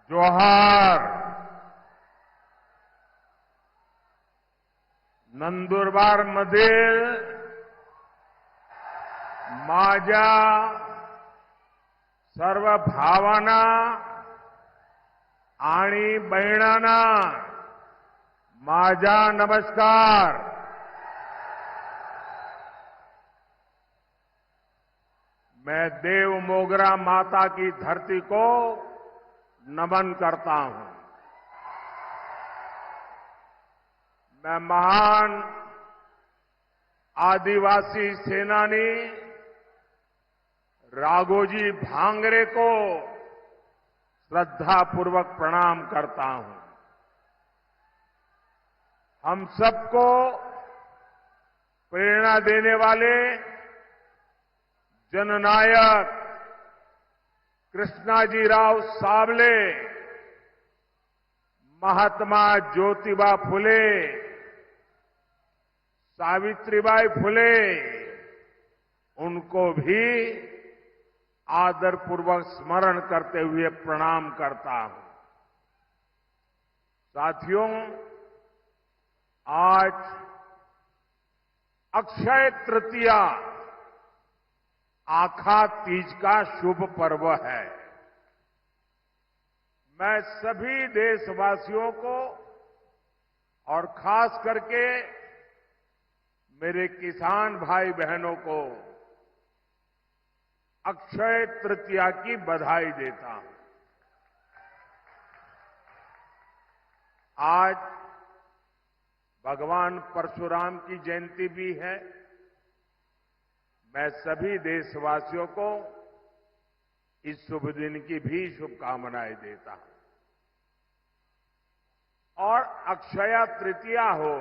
जोहार। नंदुरबार मधील माझ्या सर्व भावांना आणि बहिणांना माझा नमस्कार। मैं देव मोगरा माता की धरती को नमन करता हूं। मैं महान आदिवासी सेनानी राघोजी भांगरे को श्रद्धापूर्वक प्रणाम करता हूं। हम सबको प्रेरणा देने वाले जननायक कृष्णाजीराव सावले, महात्मा ज्योतिबा फुले, सावित्रीबाई फुले, उनको भी आदरपूर्वक स्मरण करते हुए प्रणाम करता हूं। साथियों, आज अक्षय तृतीया आखा तीज का शुभ पर्व है। मैं सभी देशवासियों को और खास करके मेरे किसान भाई बहनों को अक्षय तृतीया की बधाई देता हूं। आज भगवान परशुराम की जयंती भी है। मैं सभी देशवासियों को इस शुभ दिन की भी शुभकामनाएं देता हूं। और अक्षय तृतीया हो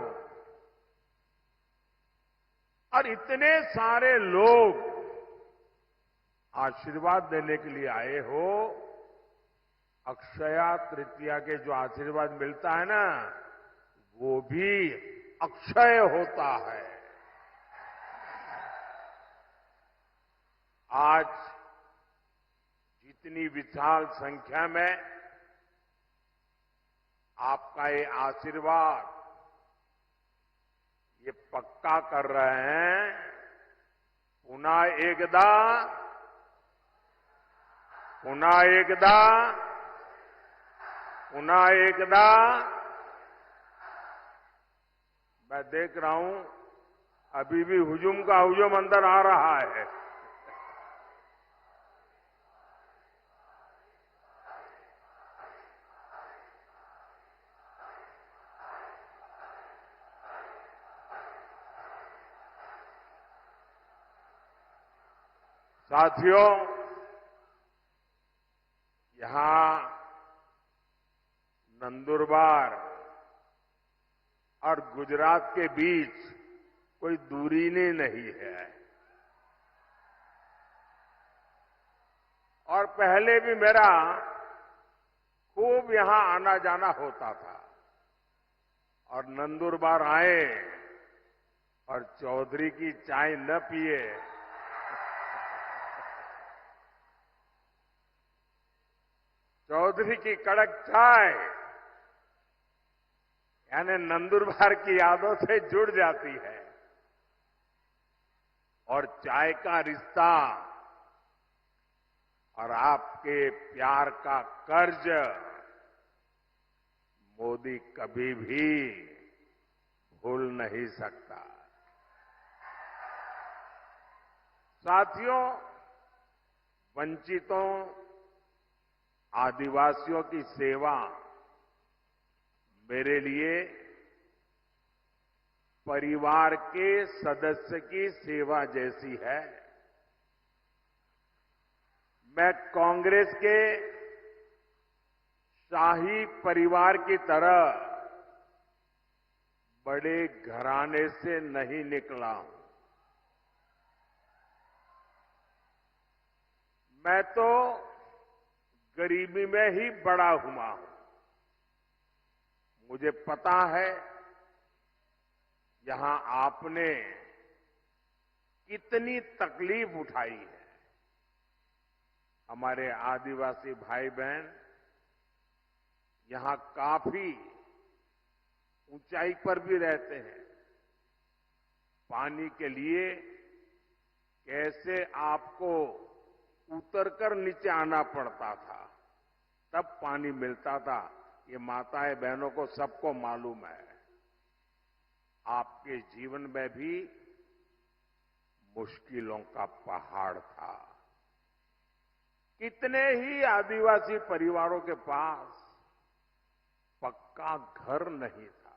और इतने सारे लोग आशीर्वाद देने के लिए आए हो। अक्षय तृतीया के जो आशीर्वाद मिलता है ना, वो भी अक्षय होता है। आज जितनी विशाल संख्या में आपका ये आशीर्वाद ये पक्का कर रहे हैं, पुनः एकदा पुनः एकदा पुनः एकदा। मैं देख रहा हूं अभी भी हुजूम का हुजूम अंदर आ रहा है। साथियों, यहां नंदुरबार और गुजरात के बीच कोई दूरी नहीं है। और पहले भी मेरा खूब यहां आना जाना होता था। और नंदुरबार आए और चौधरी की चाय न पिए चौधरी की कड़क चाय यानी नंदुरबार की यादों से जुड़ जाती है। और चाय का रिश्ता और आपके प्यार का कर्ज मोदी कभी भी भूल नहीं सकता। साथियों, वंचितों आदिवासियों की सेवा मेरे लिए परिवार के सदस्य की सेवा जैसी है। मैं कांग्रेस के शाही परिवार की तरह बड़े घराने से नहीं निकला हूं। मैं तो गरीबी में ही बड़ा हुआ हूं। मुझे पता है यहां आपने कितनी तकलीफ उठाई है। हमारे आदिवासी भाई बहन यहां काफी ऊंचाई पर भी रहते हैं। पानी के लिए कैसे आपको उतरकर नीचे आना पड़ता था, तब पानी मिलता था। ये माताएं बहनों को सबको मालूम है। आपके जीवन में भी मुश्किलों का पहाड़ था। कितने ही आदिवासी परिवारों के पास पक्का घर नहीं था।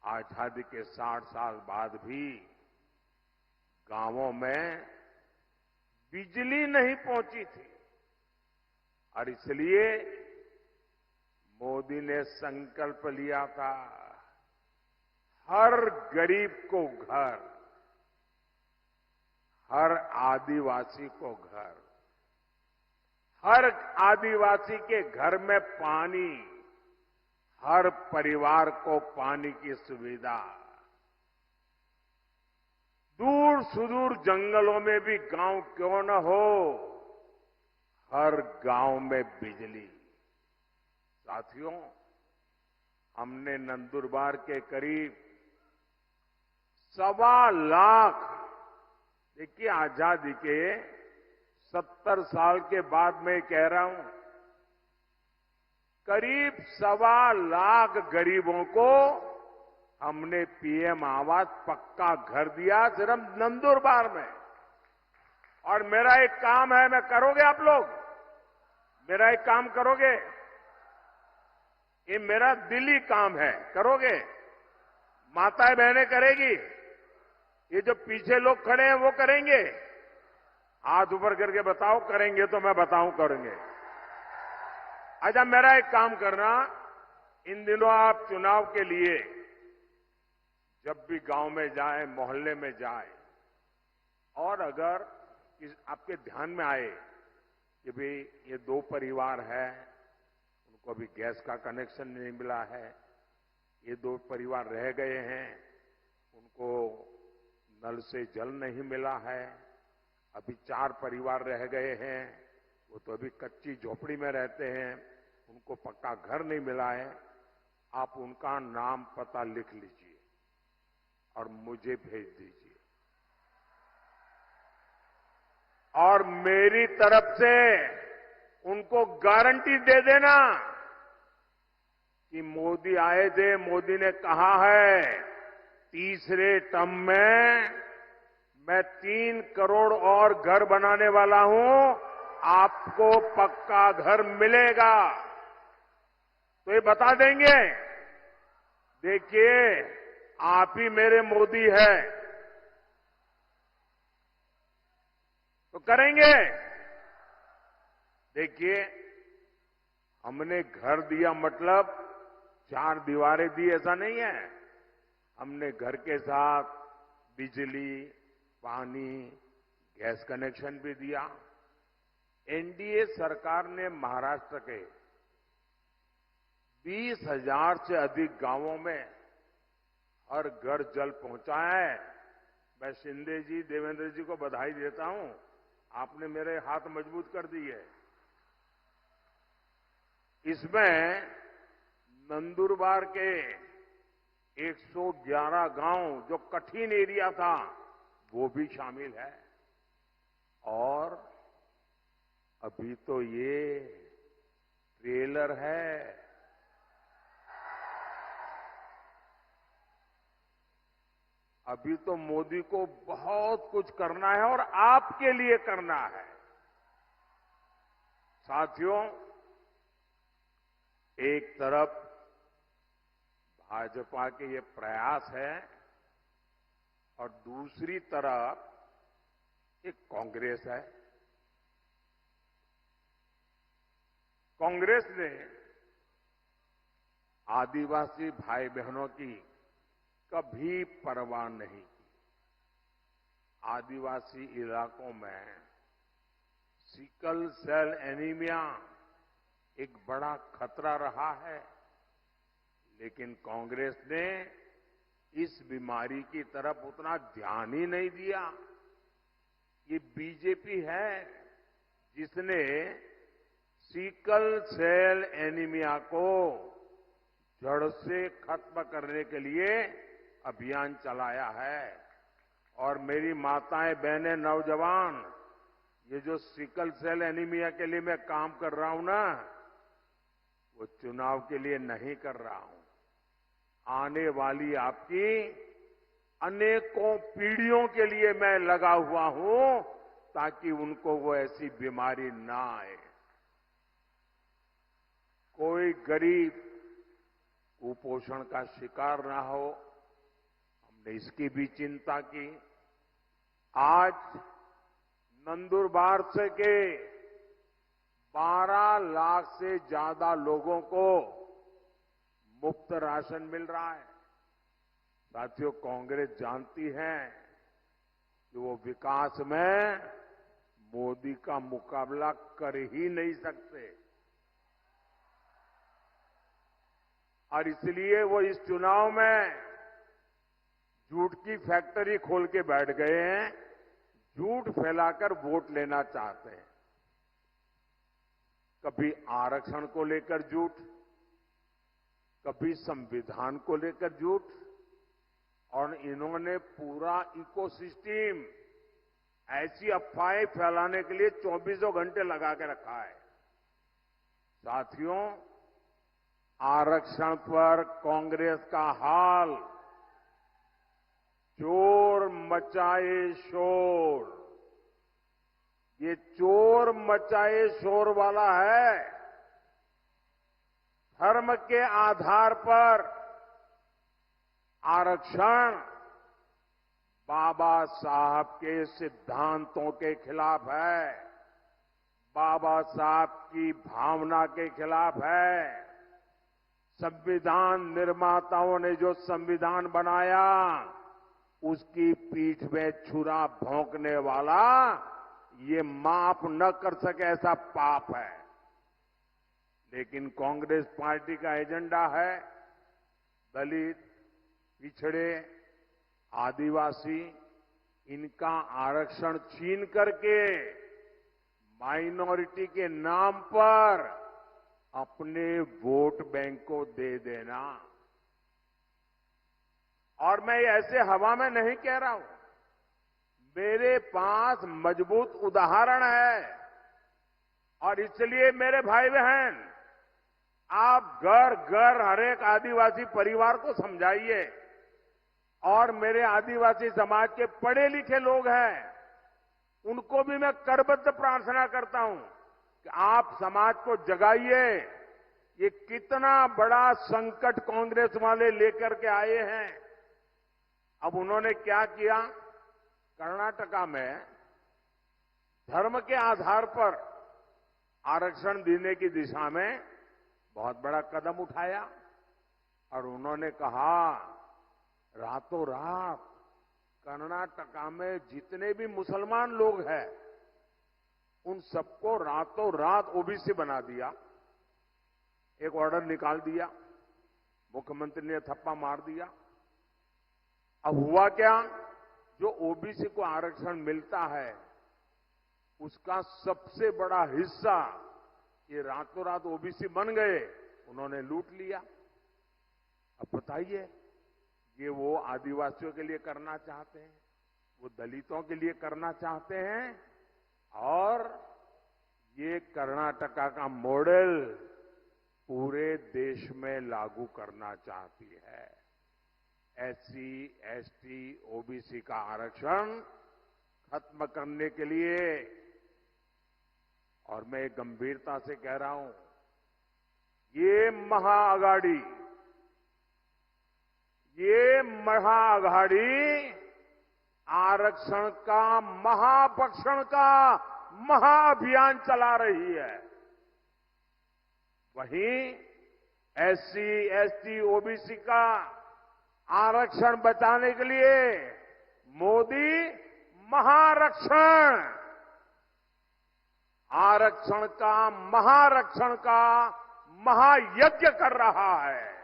आजादी के 60 साल बाद भी गांवों में बिजली नहीं पहुंची थी और इसलिए मोदी ने संकल्प लिया था, हर गरीब को घर, हर आदिवासी को घर, हर आदिवासी के घर में पानी, हर परिवार को पानी की सुविधा। दूर सुदूर जंगलों में भी गांव क्यों न हो, हर गांव में बिजली। साथियों, हमने नंदुरबार के करीब 1.25 लाख, देखिए आजादी के 70 साल के बाद मैं कह रहा हूं, करीब 1.25 लाख गरीबों को हमने पीएम आवास पक्का घर दिया सिर्फ नंदुरबार में। और मेरा एक काम है, मैं करोगे आप लोग? मेरा एक काम करोगे? ये मेरा दिली काम है, करोगे? माताएं बहनें करेगी? ये जो पीछे लोग खड़े हैं वो करेंगे? हाथ ऊपर करके बताओ, करेंगे तो मैं बताऊं करेंगे। अच्छा, मेरा एक काम करना, इन दिनों आप चुनाव के लिए जब भी गांव में जाए, मोहल्ले में जाए, और अगर आपके ध्यान में आए कि भाई ये 2 परिवार है, उनको अभी गैस का कनेक्शन नहीं मिला है, ये 2 परिवार रह गए हैं, उनको नल से जल नहीं मिला है, अभी 4 परिवार रह गए हैं, वो तो अभी कच्ची झोपड़ी में रहते हैं, उनको पक्का घर नहीं मिला है। आप उनका नाम पता लिख लीजिए और मुझे भेज दीजिए, और मेरी तरफ से उनको गारंटी दे देना कि मोदी आए थे, मोदी ने कहा है तीसरे टर्म में मैं 3 करोड़ और घर बनाने वाला हूं, आपको पक्का घर मिलेगा। तो ये बता देंगे, देखिए आप ही मेरे मोदी है, तो करेंगे। देखिए, हमने घर दिया मतलब 4 दीवारें दी ऐसा नहीं है। हमने घर के साथ बिजली, पानी, गैस कनेक्शन भी दिया। एनडीए सरकार ने महाराष्ट्र के 20,000 से अधिक गांवों में हर घर जल पहुंचाया है। मैं शिंदे जी, देवेंद्र जी को बधाई देता हूं, आपने मेरे हाथ मजबूत कर दिए। इसमें नंदुरबार के 111 गांव जो कठिन एरिया था वो भी शामिल है। और अभी तो ये ट्रेलर है, अभी तो मोदी को बहुत कुछ करना है और आपके लिए करना है। साथियों, एक तरफ भाजपा के ये प्रयास है और दूसरी तरफ एक कांग्रेस है। कांग्रेस ने आदिवासी भाई बहनों की कभी परवाह नहीं की। आदिवासी इलाकों में सिकल सेल एनीमिया एक बड़ा खतरा रहा है, लेकिन कांग्रेस ने इस बीमारी की तरफ उतना ध्यान ही नहीं दिया। ये बीजेपी है जिसने सीकल सेल एनीमिया को जड़ से खत्म करने के लिए अभियान चलाया है। और मेरी माताएं, बहनें, नौजवान, ये जो सिकल सेल एनीमिया के लिए मैं काम कर रहा हूं ना, वो चुनाव के लिए नहीं कर रहा हूं। आने वाली आपकी अनेकों पीढ़ियों के लिए मैं लगा हुआ हूं, ताकि उनको वो ऐसी बीमारी ना आए। कोई गरीब कुपोषण का शिकार ना हो, हमने इसकी भी चिंता की। आज नंदुरबार से के 12 लाख से ज्यादा लोगों को मुफ्त राशन मिल रहा है। साथियों, कांग्रेस जानती है कि वो विकास में मोदी का मुकाबला कर ही नहीं सकते, और इसलिए वो इस चुनाव में झूठ की फैक्ट्री खोल के बैठ गए हैं, झूठ फैलाकर वोट लेना चाहते हैं। कभी आरक्षण को लेकर झूठ, कभी संविधान को लेकर झूठ, और इन्होंने पूरा इकोसिस्टम ऐसी अफवाहें फैलाने के लिए 24 घंटे लगा के रखा है। साथियों, आरक्षण पर कांग्रेस का हाल चोर मचाए शोर, ये चोर मचाए शोर वाला है। धर्म के आधार पर आरक्षण बाबा साहब के सिद्धांतों के खिलाफ है, बाबा साहब की भावना के खिलाफ है। संविधान निर्माताओं ने जो संविधान बनाया, उसकी पीठ में छुरा भोंकने वाला ये माफ न कर सके ऐसा पाप है। लेकिन कांग्रेस पार्टी का एजेंडा है दलित, पिछड़े, आदिवासी, इनका आरक्षण छीन करके माइनॉरिटी के नाम पर अपने वोट बैंक को दे देना। और मैं ऐसे हवा में नहीं कह रहा हूं, मेरे पास मजबूत उदाहरण है। और इसलिए मेरे भाई बहन, आप घर घर हर एक आदिवासी परिवार को समझाइए, और मेरे आदिवासी समाज के पढ़े लिखे लोग हैं, उनको भी मैं करबद्ध प्रार्थना करता हूं कि आप समाज को जगाइए। ये कितना बड़ा संकट कांग्रेस वाले लेकर के आए हैं। अब उन्होंने क्या किया, कर्नाटका में धर्म के आधार पर आरक्षण देने की दिशा में बहुत बड़ा कदम उठाया, और उन्होंने कहा रातों रात कर्नाटका में जितने भी मुसलमान लोग हैं, उन सबको रातों रात ओबीसी बना दिया। एक ऑर्डर निकाल दिया, मुख्यमंत्री ने थप्पा मार दिया। अब हुआ क्या, जो ओबीसी को आरक्षण मिलता है, उसका सबसे बड़ा हिस्सा ये रातों रात ओबीसी बन गए, उन्होंने लूट लिया। अब बताइए, ये वो आदिवासियों के लिए करना चाहते हैं, वो दलितों के लिए करना चाहते हैं, और ये कर्नाटका का मॉडल पूरे देश में लागू करना चाहती है। एससी, एसटी, ओबीसी का आरक्षण खत्म करने के लिए। और मैं गंभीरता से कह रहा हूं, ये महाअघाड़ी आरक्षण का महापक्षण का महाअभियान चला रही है। वहीं एससी, एसटी, ओबीसी का आरक्षण बचाने के लिए मोदी आरक्षण का महायज्ञ कर रहा है।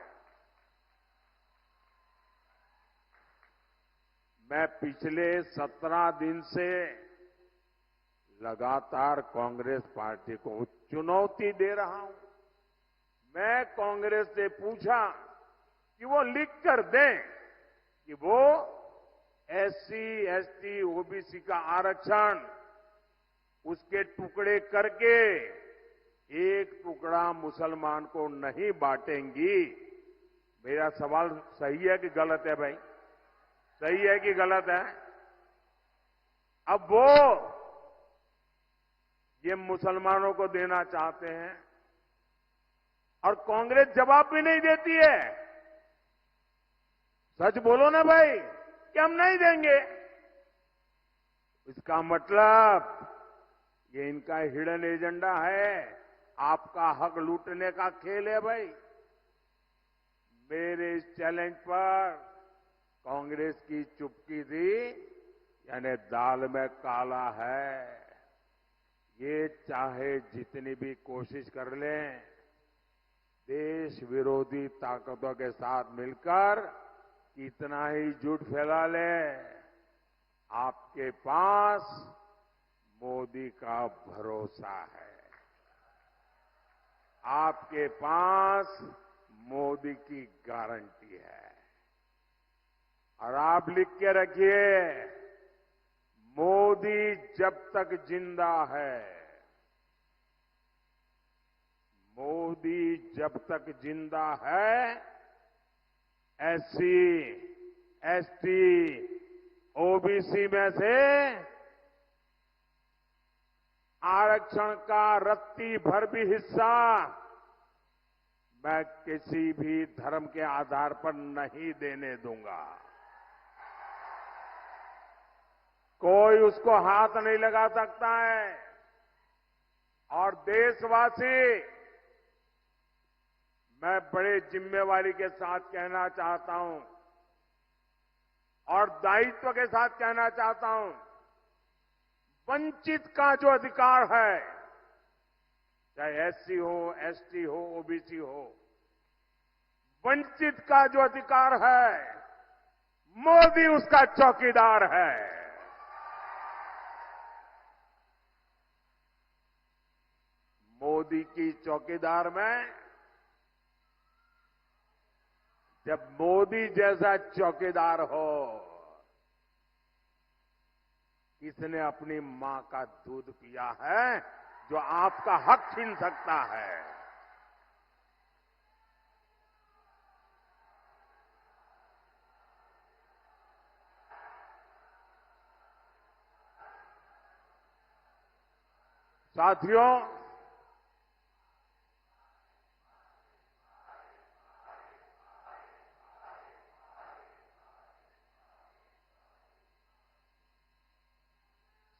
मैं पिछले 17 दिन से लगातार कांग्रेस पार्टी को चुनौती दे रहा हूं। मैं कांग्रेस से पूछा कि वो लिख कर दें कि वो एससी, एसटी, ओबीसी का आरक्षण उसके टुकड़े करके एक टुकड़ा मुसलमान को नहीं बांटेंगी। मेरा सवाल सही है कि गलत है भाई? सही है कि गलत है? अब वो ये मुसलमानों को देना चाहते हैं और कांग्रेस जवाब भी नहीं देती है। सच बोलो ना भाई कि हम नहीं देंगे। इसका मतलब ये इनका हिडन एजेंडा है, आपका हक लूटने का खेल है भाई। मेरे इस चैलेंज पर कांग्रेस की चुप्पी थी, यानी दाल में काला है। ये चाहे जितनी भी कोशिश कर लें, देश विरोधी ताकतों के साथ मिलकर कितना ही झूठ फैला ले, आपके पास मोदी का भरोसा है। आपके पास मोदी की गारंटी है। और आप लिख के रखिए, मोदी जब तक जिंदा है, मोदी जब तक जिंदा है, एससी, एसटी, ओबीसी में से आरक्षण का रत्ती भर भी हिस्सा मैं किसी भी धर्म के आधार पर नहीं देने दूंगा। कोई उसको हाथ नहीं लगा सकता है। और देशवासी, मैं बड़े जिम्मेवारी के साथ कहना चाहता हूं और दायित्व के साथ कहना चाहता हूं, वंचित का जो अधिकार है, चाहे एससी हो, एसटी हो, ओबीसी हो, वंचित का जो अधिकार है, मोदी उसका चौकीदार है। मोदी की चौकीदार में जब मोदी जैसा चौकीदार हो, किसने अपनी मां का दूध पिया है जो आपका हक छीन सकता है? साथियों,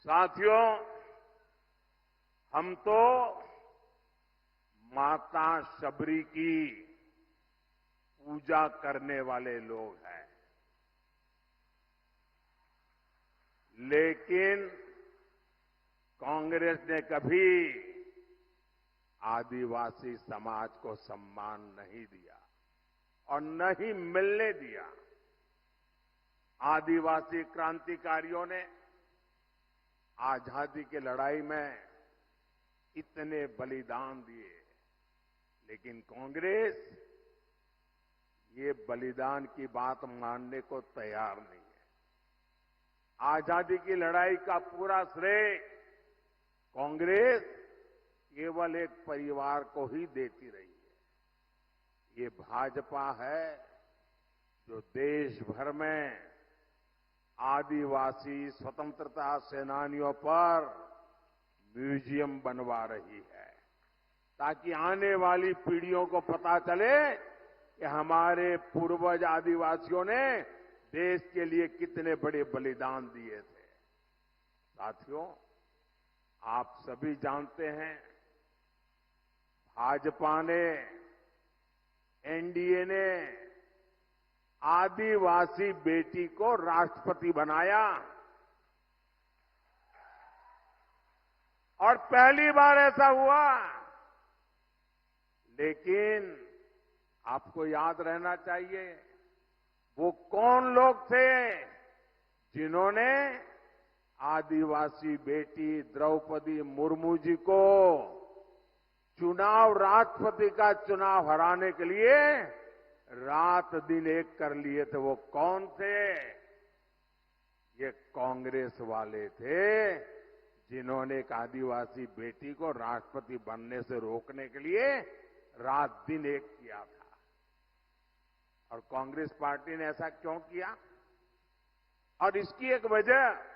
साथियों, हम तो माता शबरी की पूजा करने वाले लोग हैं, लेकिन कांग्रेस ने कभी आदिवासी समाज को सम्मान नहीं दिया और न ही मिलने दिया। आदिवासी क्रांतिकारियों ने आजादी की लड़ाई में इतने बलिदान दिए, लेकिन कांग्रेस ये बलिदान की बात मानने को तैयार नहीं है। आजादी की लड़ाई का पूरा श्रेय कांग्रेस केवल एक परिवार को ही देती रही है। ये भाजपा है जो देश भर में आदिवासी स्वतंत्रता सेनानियों पर म्यूजियम बनवा रही है, ताकि आने वाली पीढ़ियों को पता चले कि हमारे पूर्वज आदिवासियों ने देश के लिए कितने बड़े बलिदान दिए थे। साथियों, आप सभी जानते हैं, भाजपा ने, एनडीए ने आदिवासी बेटी को राष्ट्रपति बनाया और पहली बार ऐसा हुआ। लेकिन आपको याद रहना चाहिए, वो कौन लोग थे जिन्होंने आदिवासी बेटी द्रौपदी मुर्मू जी को चुनाव राष्ट्रपति का चुनाव हराने के लिए रात दिन एक कर लिए थे। वो कौन थे? ये कांग्रेस वाले थे, जिन्होंने एक आदिवासी बेटी को राष्ट्रपति बनने से रोकने के लिए रात दिन एक किया था। और कांग्रेस पार्टी ने ऐसा क्यों किया? और इसकी एक वजह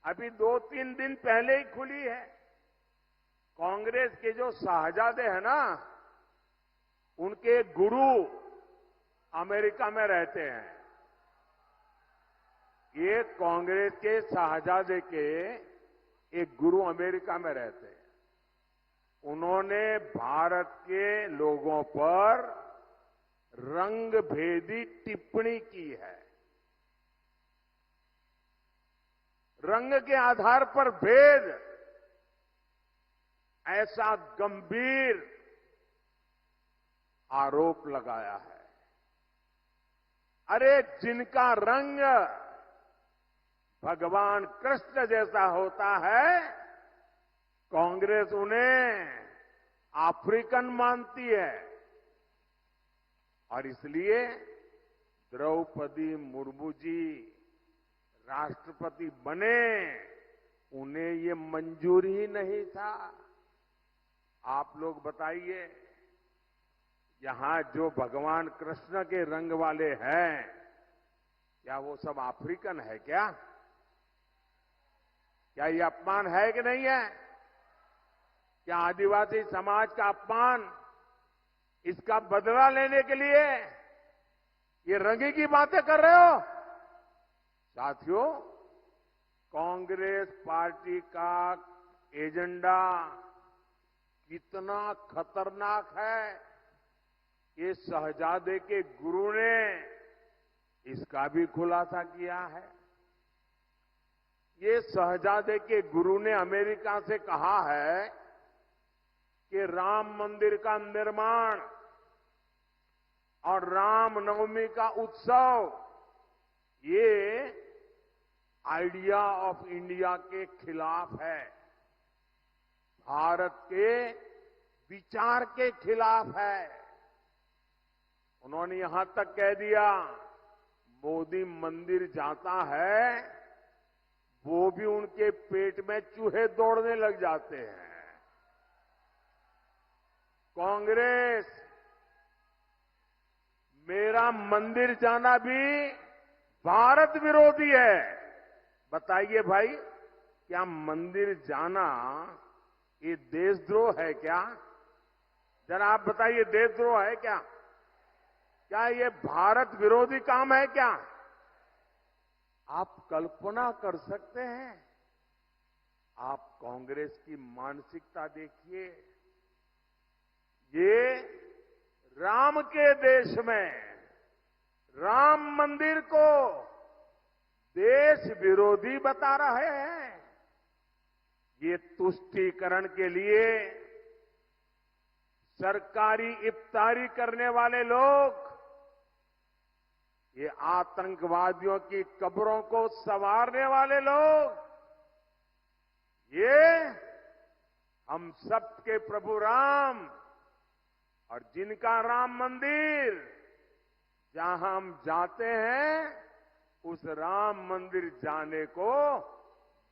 अभी 2-3 दिन पहले ही खुली है। कांग्रेस के जो शाहजादे हैं ना, उनके गुरु अमेरिका में रहते हैं। ये कांग्रेस के शाहजादे के एक गुरु अमेरिका में रहते हैं। उन्होंने भारत के लोगों पर रंगभेदी टिप्पणी की है। रंग के आधार पर भेद, ऐसा गंभीर आरोप लगाया है। अरे जिनका रंग भगवान कृष्ण जैसा होता है, कांग्रेस उन्हें अफ्रीकन मानती है। और इसलिए द्रौपदी मुर्मू जी राष्ट्रपति बने, उन्हें ये मंजूर ही नहीं था। आप लोग बताइए, यहां जो भगवान कृष्ण के रंग वाले हैं, क्या वो सब अफ्रीकन है क्या? क्या ये अपमान है कि नहीं है? क्या आदिवासी समाज का अपमान, इसका बदला लेने के लिए ये रंगी की बातें कर रहे हो? साथियों, कांग्रेस पार्टी का एजेंडा कितना खतरनाक है, ये शहजादे के गुरु ने इसका भी खुलासा किया है। ये शहजादे के गुरु ने अमेरिका से कहा है कि राम मंदिर का निर्माण और रामनवमी का उत्सव ये आइडिया ऑफ इंडिया के खिलाफ है, भारत के विचार के खिलाफ है। उन्होंने यहां तक कह दिया, मोदी मंदिर जाता है, वो भी उनके पेट में चूहे दौड़ने लग जाते हैं। कांग्रेस मेरा मंदिर जाना भी भारत विरोधी है। बताइए भाई, क्या मंदिर जाना ये देशद्रोह है क्या? जरा आप बताइए, देशद्रोह है क्या? क्या ये भारत विरोधी काम है क्या? आप कल्पना कर सकते हैं? आप कांग्रेस की मानसिकता देखिए। ये राम के देश में राम मंदिर को देश विरोधी बता रहे हैं। ये तुष्टीकरण के लिए सरकारी इफ्तारी करने वाले लोग, ये आतंकवादियों की कब्रों को संवारने वाले लोग, ये हम सबके प्रभु राम और जिनका राम मंदिर, जहां हम जाते हैं, उस राम मंदिर जाने को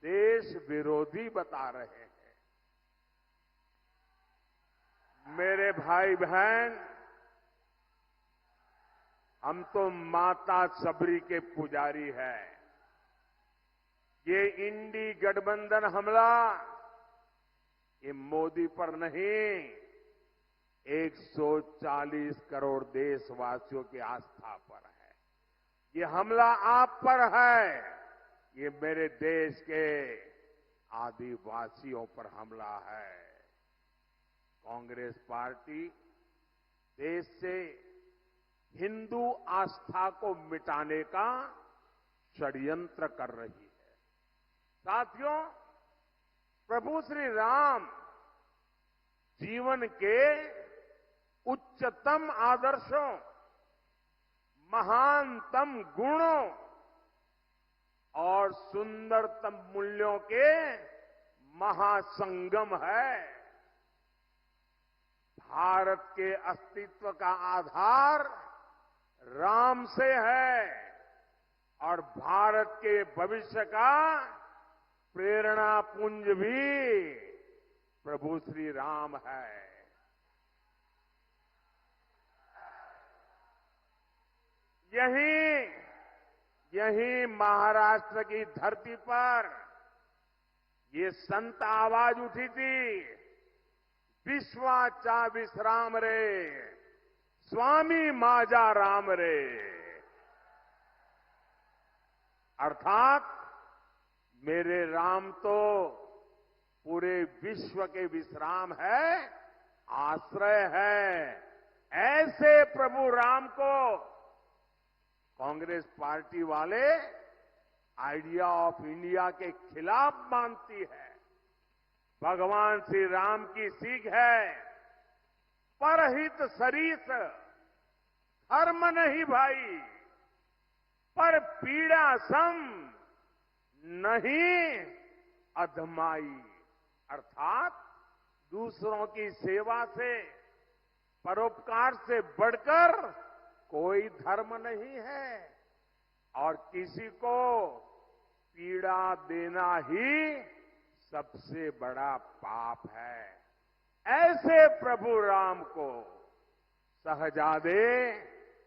देश विरोधी बता रहे हैं। मेरे भाई बहन, हम तो माता सबरी के पुजारी हैं। ये इंडी गठबंधन हमला, ये मोदी पर नहीं, 140 करोड़ देशवासियों की आस्था पर है। ये हमला आप पर है, ये मेरे देश के आदिवासियों पर हमला है। कांग्रेस पार्टी देश से हिंदू आस्था को मिटाने का षड्यंत्र कर रही है। साथियों, प्रभु श्री राम जीवन के उच्चतम आदर्शों, महानतम गुणों और सुंदरतम मूल्यों के महासंगम है। भारत के अस्तित्व का आधार राम से है और भारत के भविष्य का प्रेरणा पुंज भी प्रभु श्री राम है। यही महाराष्ट्र की धरती पर ये संत आवाज उठी थी, विश्वाचा विश्राम रे, स्वामी माजा राम रे। अर्थात मेरे राम तो पूरे विश्व के विश्राम है, आश्रय है। ऐसे प्रभु राम को कांग्रेस पार्टी वाले आइडिया ऑफ इंडिया के खिलाफ मानती है। भगवान श्री राम की सीख है, परहित सरीस, धर्म नहीं भाई, पर पीड़ा सम नहीं अधमाई। अर्थात दूसरों की सेवा से, परोपकार से बढ़कर कोई धर्म नहीं है और किसी को पीड़ा देना ही सबसे बड़ा पाप है। ऐसे प्रभु राम को शहजादे,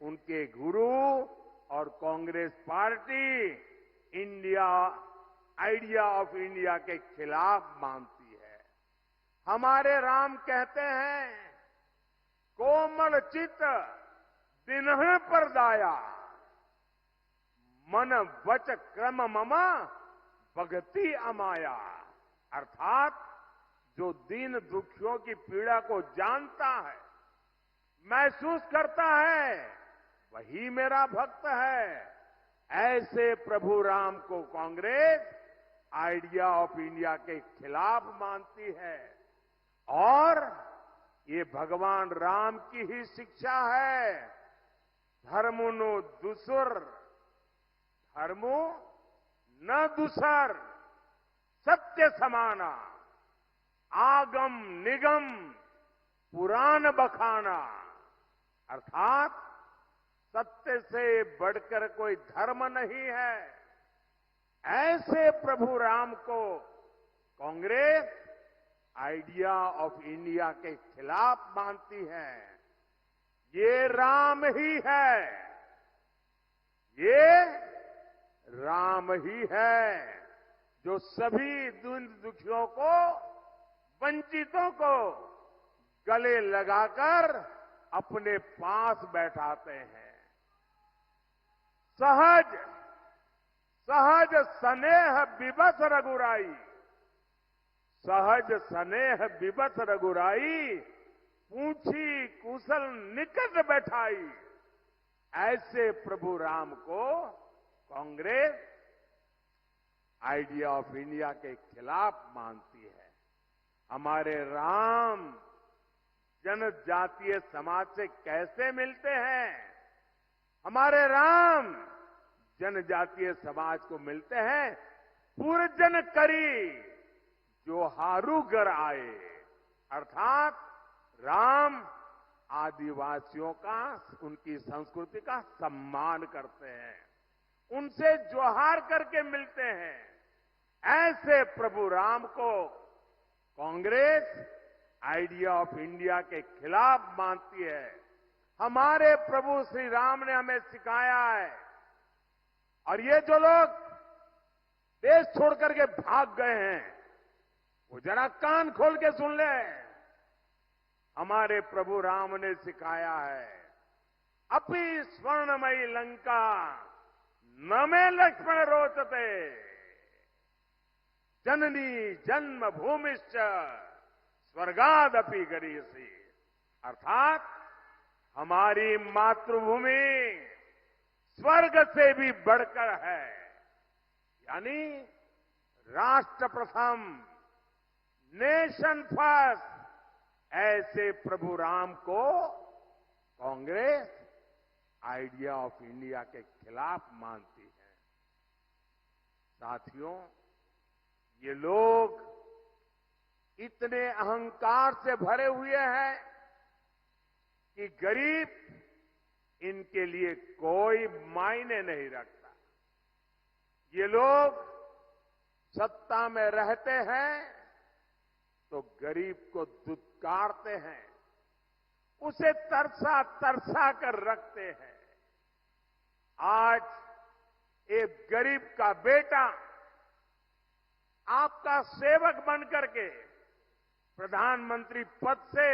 उनके गुरु और Congress party India idea of India के खिलाफ मानती है। हमारे राम कहते हैं, कोमल चित दिनह पर दाया, मन वच क्रम ममा भगति अमाया। अर्थात जो दीन दुखियों की पीड़ा को जानता है, महसूस करता है, वही मेरा भक्त है। ऐसे प्रभु राम को कांग्रेस आइडिया ऑफ इंडिया के खिलाफ मानती है और ये भगवान राम की ही शिक्षा है। धर्मुनु दुसुर, धर्मो न दुसर, सत्य समाना, आगम निगम पुराण बखाना। अर्थात सत्य से बढ़कर कोई धर्म नहीं है। ऐसे प्रभु राम को कांग्रेस आइडिया ऑफ इंडिया के खिलाफ मानती है। ये राम ही है, ये राम ही है जो सभी दीन दुखियों को, वंचितों को गले लगाकर अपने पास बैठाते हैं। सहज सहज स्नेह विवश रघुराई, सहज स्नेह विवश रघुराई, पूछी कुशल निकट बैठाई। ऐसे प्रभु राम को कांग्रेस आइडिया ऑफ इंडिया के खिलाफ मानती है। हमारे राम जनजातीय समाज से कैसे मिलते हैं? हमारे राम जनजातीय समाज को मिलते हैं, पूर्जन करी जो हारूगर आए। अर्थात राम आदिवासियों का, उनकी संस्कृति का सम्मान करते हैं, उनसे जोहार करके मिलते हैं। ऐसे प्रभु राम को कांग्रेस आइडिया ऑफ इंडिया के खिलाफ मानती है। हमारे प्रभु श्री राम ने हमें सिखाया है और ये जो लोग देश छोड़ करके भाग गए हैं, वो जरा कान खोल के सुन ले। हमारे प्रभु राम ने सिखाया है, अपि स्वर्णमयी लंका न में लक्ष्मण रोचते, जननी जन्म भूमिश्च स्वर्गादपि गरीयसी। अर्थात हमारी मातृभूमि स्वर्ग से भी बढ़कर है, यानी राष्ट्र प्रथम, नेशन फर्स्ट। ऐसे प्रभु राम को कांग्रेस आइडिया ऑफ इंडिया के खिलाफ मानती है। साथियों, ये लोग इतने अहंकार से भरे हुए हैं कि गरीब इनके लिए कोई मायने नहीं रखता। ये लोग सत्ता में रहते हैं तो गरीब को दुत्कारते हैं, उसे तरसा तरसा कर रखते हैं। आज एक गरीब का बेटा आपका सेवक बनकर के प्रधानमंत्री पद से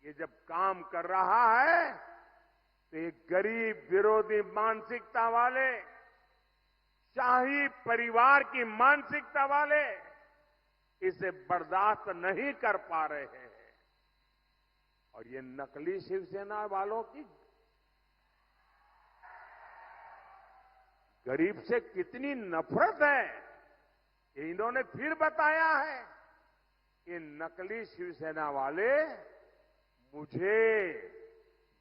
ये जब काम कर रहा है तो एक गरीब विरोधी मानसिकता वाले, शाही परिवार की मानसिकता वाले इसे बर्दाश्त नहीं कर पा रहे हैं। और ये नकली शिवसेना वालों की गरीब से कितनी नफरत है, ये इन्होंने फिर बताया है। कि नकली शिवसेना वाले मुझे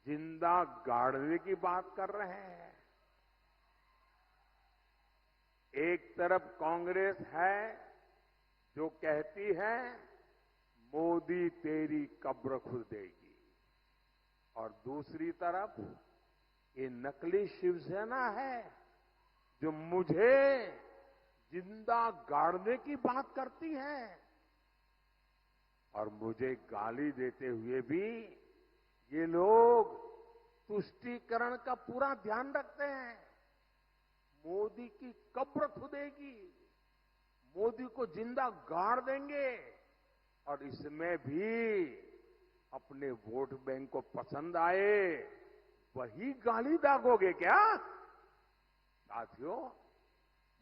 जिंदा गाड़ने की बात कर रहे हैं। एक तरफ कांग्रेस है जो कहती है मोदी तेरी कब्र खुद देगी, और दूसरी तरफ ये नकली शिवसेना है जो मुझे जिंदा गाड़ने की बात करती है, और मुझे गाली देते हुए भी ये लोग तुष्टीकरण का पूरा ध्यान रखते हैं। मोदी की कब्र खुदेगी, मोदी को जिंदा गाड़ देंगे, और इसमें भी अपने वोट बैंक को पसंद आए वही गाली दागोगे क्या? साथियों,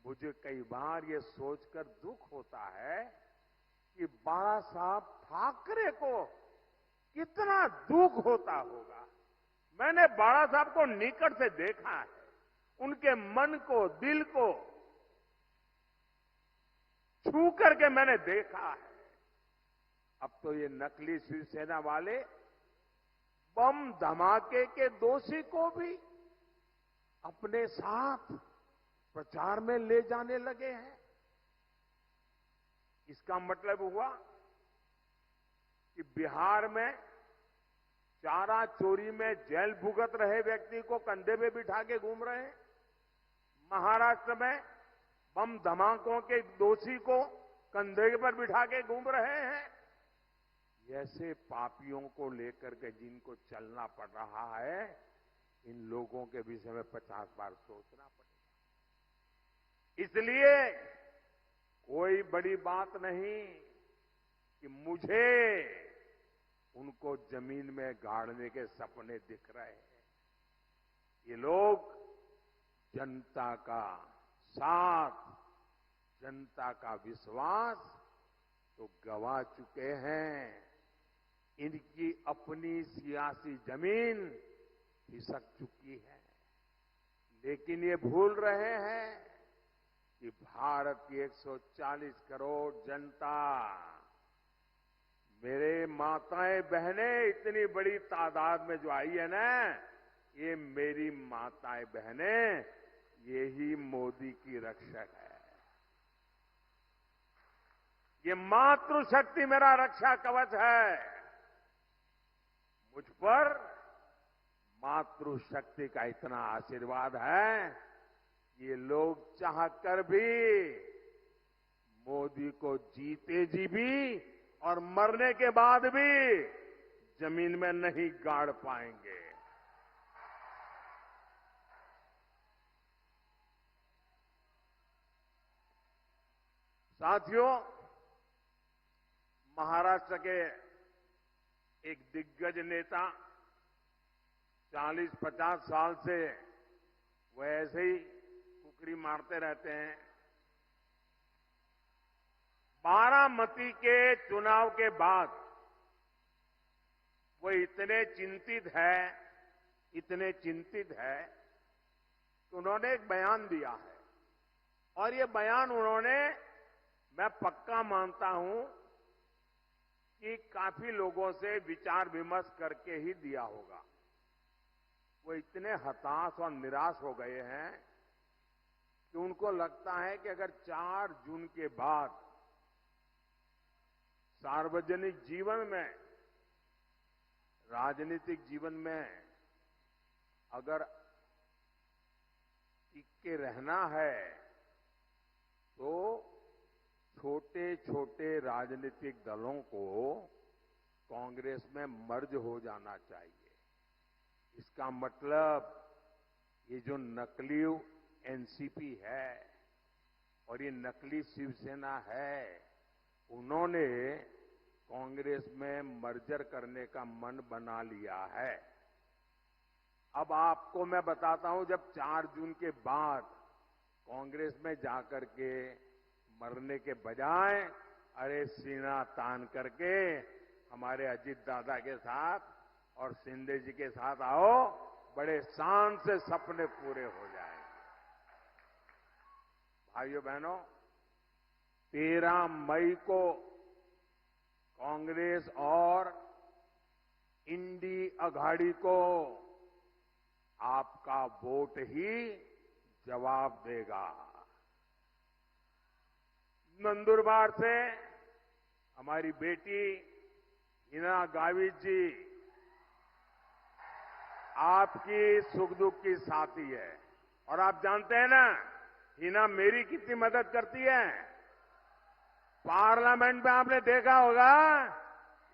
मुझे कई बार ये सोचकर दुख होता है कि बाला साहब ठाकरे को कितना दुख होता होगा। मैंने बाला साहब को निकट से देखा है, उनके मन को, दिल को छू करके मैंने देखा है। अब तो ये नकली शिवसेना वाले बम धमाके के दोषी को भी अपने साथ प्रचार में ले जाने लगे हैं। इसका मतलब हुआ कि बिहार में चारा चोरी में जेल भुगत रहे व्यक्ति को कंधे पे बिठा के घूम रहे हैं। महाराष्ट्र में बम धमाकों के दोषी को कंधे पर बिठा के घूम रहे हैं। ऐसे पापियों को लेकर के जिनको चलना पड़ रहा है, इन लोगों के विषय में 50 बार सोचना पड़ेगा। इसलिए कोई बड़ी बात नहीं कि मुझे उनको जमीन में गाड़ने के सपने दिख रहे हैं। ये लोग जनता का साथ, जनता का विश्वास तो गवा चुके हैं। इनकी अपनी सियासी जमीन खिसक चुकी है। लेकिन ये भूल रहे हैं कि भारत की 140 करोड़ जनता, मेरे माताएं बहनें इतनी बड़ी तादाद में जो आई है ना, ये मेरी माताएं बहनें, यही मोदी की रक्षक है। ये मातृशक्ति मेरा रक्षा कवच है। मुझ पर मातृशक्ति का इतना आशीर्वाद है, ये लोग चाहकर भी मोदी को जीते जी भी और मरने के बाद भी जमीन में नहीं गाड़ पाएंगे। साथियों, महाराष्ट्र के एक दिग्गज नेता 40-50 साल से वो ऐसे ही कुकरी मारते रहते हैं। बारामती के चुनाव के बाद वो इतने चिंतित है कि उन्होंने एक बयान दिया है, और ये बयान उन्होंने, मैं पक्का मानता हूं कि काफी लोगों से विचार विमर्श करके ही दिया होगा। वो इतने हताश और निराश हो गए हैं कि उनको लगता है कि अगर 4 जून के बाद सार्वजनिक जीवन में, राजनीतिक जीवन में अगर टिक के रहना है तो छोटे छोटे राजनीतिक दलों को कांग्रेस में मर्ज हो जाना चाहिए। इसका मतलब ये जो नकली एनसीपी है और ये नकली शिवसेना है, उन्होंने कांग्रेस में मर्जर करने का मन बना लिया है। अब आपको मैं बताता हूं, जब 4 जून के बाद कांग्रेस में जाकर के मरने के बजाय अरे सीना तान करके हमारे अजीत दादा के साथ और शिंदे जी के साथ आओ, बड़े शान से सपने पूरे हो जाएंगे। भाइयों बहनों, 13 मई को कांग्रेस और इंडी अघाड़ी को आपका वोट ही जवाब देगा। नंदुरबार से हमारी बेटी हिना गावित जी आपकी सुख दुख की साथी है, और आप जानते हैं ना हिना मेरी कितनी मदद करती है। पार्लियामेंट में आपने देखा होगा,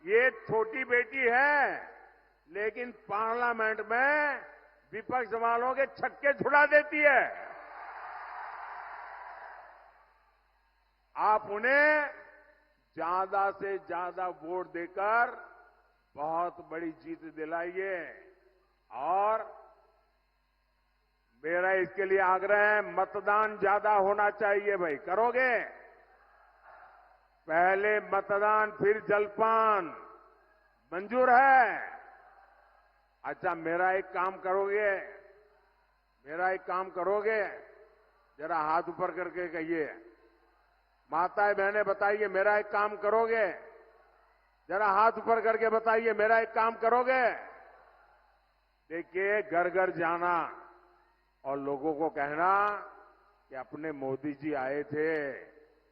ये छोटी बेटी है लेकिन पार्लियामेंट में विपक्ष वालों के छक्के छुड़ा देती है। आप उन्हें ज्यादा से ज्यादा वोट देकर बहुत बड़ी जीत दिलाइए। और मेरा इसके लिए आग्रह है, मतदान ज्यादा होना चाहिए। भाई करोगे? पहले मतदान फिर जलपान, मंजूर है? अच्छा, मेरा एक काम करोगे, जरा हाथ ऊपर करके कहिए। माताएं बहनें बताइए, मेरा एक काम करोगे? जरा हाथ ऊपर करके बताइए, मेरा एक काम करोगे? देखिए, घर घर जाना और लोगों को कहना कि अपने मोदी जी आए थे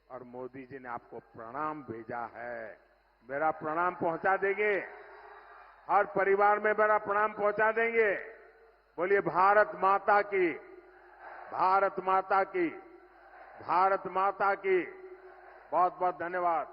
और मोदी जी ने आपको प्रणाम भेजा है। मेरा प्रणाम पहुंचा देंगे? हर परिवार में मेरा प्रणाम पहुंचा देंगे? बोलिए भारत माता की, भारत माता की, भारत माता की। बहुत बहुत धन्यवाद।